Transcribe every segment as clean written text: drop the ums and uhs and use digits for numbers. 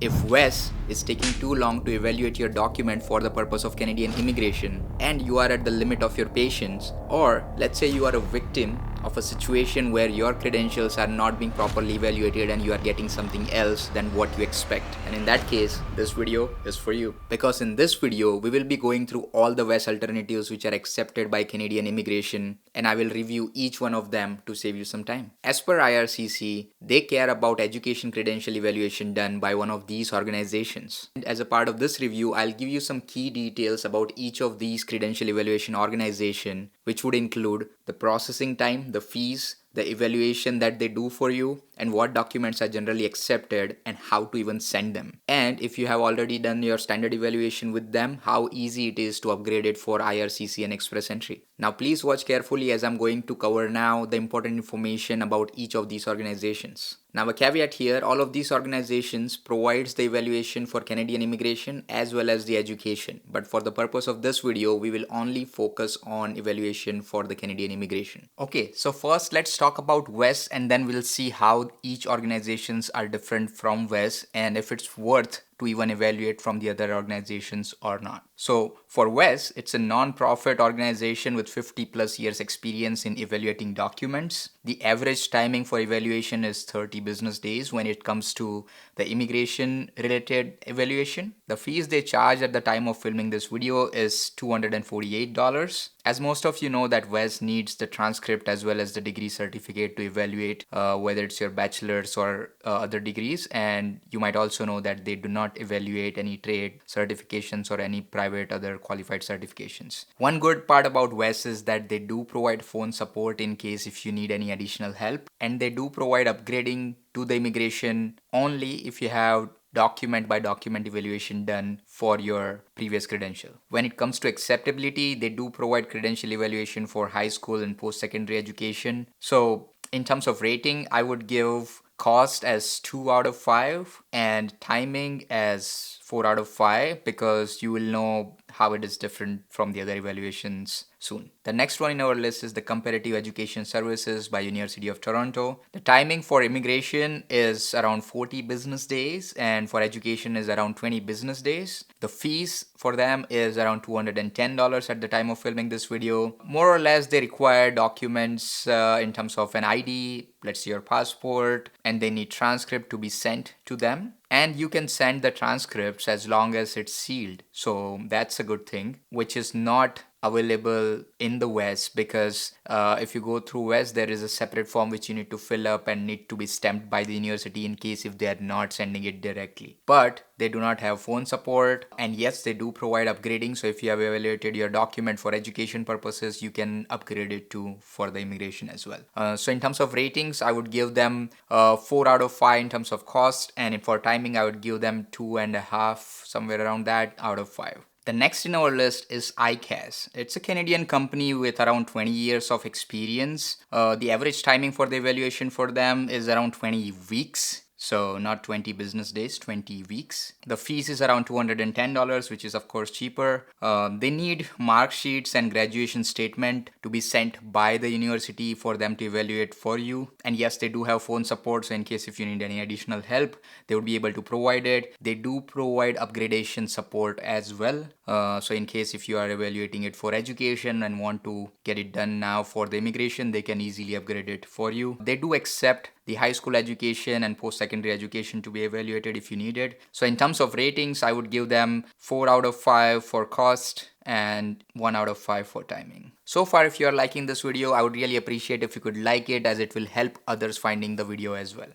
If WES is taking too long to evaluate your document for the purpose of Canadian immigration and you are at the limit of your patience, or let's say you are a victim of a situation where your credentials are not being properly evaluated and you are getting something else than what you expect, and in that case this video is for you, because in this video we will be going through all the WES alternatives which are accepted by Canadian immigration, and I will review each one of them to save you some time. As per IRCC, they care about education credential evaluation done by one of these organizations. And as a part of this review, I'll give you some key details about each of these credential evaluation organization, which would include the processing time, the fees, the evaluation that they do for you, and what documents are generally accepted and how to even send them. And if you have already done your standard evaluation with them, how easy it is to upgrade it for IRCC and Express Entry. Now please watch carefully as I'm going to cover now the important information about each of these organizations. Now a caveat here, all of these organizations provides the evaluation for Canadian immigration as well as the education. But for the purpose of this video, we will only focus on evaluation for the Canadian immigration. Okay, so first let's talk about WES, and then we'll see how each organizations are different from WES and if it's worth to even evaluate from the other organizations or not. So for WES, it's a non-profit organization with 50 plus years experience in evaluating documents. The average timing for evaluation is 30 business days when it comes to the immigration related evaluation. The fees they charge at the time of filming this video is $248. As most of you know that WES needs the transcript as well as the degree certificate to evaluate whether it's your bachelor's or other degrees, and you might also know that they do not evaluate any trade certifications or any private other qualified certifications. One good part about WES is that they do provide phone support in case if you need any additional help, and they do provide upgrading to the immigration only if you have document by document evaluation done for your previous credential. When it comes to acceptability, they do provide credential evaluation for high school and post-secondary education. So in terms of rating, I would give cost as 2 out of 5 and timing as 4 out of 5, because you will know how it is different from the other evaluations soon. The next one in our list is the Comparative Education Services by University of Toronto. The timing for immigration is around 40 business days and for education is around 20 business days. The fees for them is around $210 at the time of filming this video. More or less they require documents in terms of an ID, let's say your passport, and they need transcript to be sent to them. And you can send the transcripts as long as it's sealed. So that's a good thing, which is not available in the WES, because if you go through WES, there is a separate form which you need to fill up and need to be stamped by the university in case if they are not sending it directly. But they do not have phone support, and yes, they do provide upgrading. So if you have evaluated your document for education purposes, you can upgrade it to for the immigration as well. So in terms of ratings, I would give them 4 out of 5 in terms of cost, and for timing I would give them 2.5, somewhere around that, out of 5. The next in our list is ICAS. It's a Canadian company with around 20 years of experience. The average timing for the evaluation for them is around 20 weeks. So not 20 business days, 20 weeks. The fees is around $210, which is of course cheaper. They need mark sheets and graduation statement to be sent by the university for them to evaluate for you. And yes, they do have phone support, so in case if you need any additional help, they would be able to provide it. They do provide upgradation support as well. So in case if you are evaluating it for education and want to get it done now for the immigration, they can easily upgrade it for you. They do accept the high school education and post-secondary education to be evaluated if you need it. So in terms of ratings, I would give them 4 out of 5 for cost and 1 out of 5 for timing. So far, if you are liking this video, I would really appreciate if you could like it, as it will help others finding the video as well.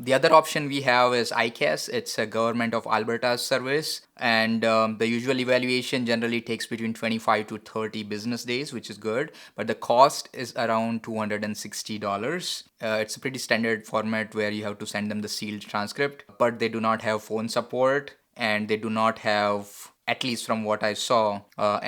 The other option we have is ICAS. It's a Government of Alberta service, and the usual evaluation generally takes between 25 to 30 business days, which is good, but the cost is around $260. It's a pretty standard format where you have to send them the sealed transcript, but they do not have phone support and they do not have at least from what I saw,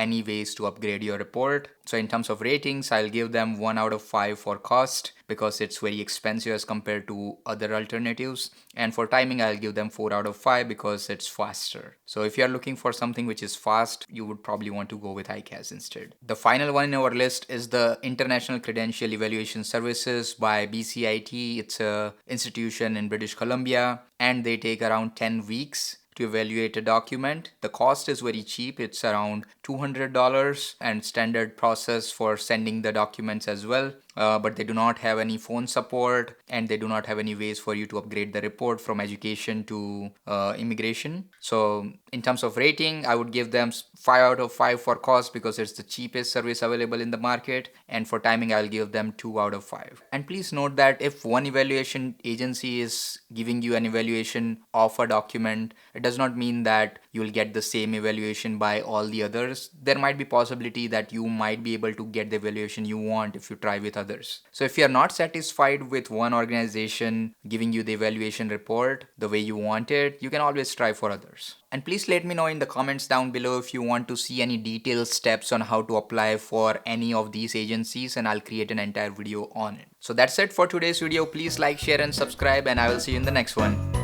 any ways to upgrade your report. So in terms of ratings, I'll give them 1 out of 5 for cost because it's very expensive as compared to other alternatives. And for timing, I'll give them 4 out of 5 because it's faster. So if you're looking for something which is fast, you would probably want to go with ICAS instead. The final one in our list is the International Credential Evaluation Services by BCIT. It's a institution in British Columbia and they take around 10 weeks to evaluate a document. The cost is very cheap. It's around $200 and standard process for sending the documents as well. But they do not have any phone support and they do not have any ways for you to upgrade the report from education to immigration. So in terms of rating, I would give them 5 out of 5 for cost because it's the cheapest service available in the market. And for timing, I'll give them 2 out of 5. And please note that if one evaluation agency is giving you an evaluation of a document, it does not mean that you will get the same evaluation by all the others. There might be possibility that you might be able to get the evaluation you want if you try with others. So if you are not satisfied with one organization giving you the evaluation report the way you want it, you can always try for others. And please let me know in the comments down below if you want to see any detailed steps on how to apply for any of these agencies, and I'll create an entire video on it. So that's it for today's video. Please like, share and subscribe, and I will see you in the next one.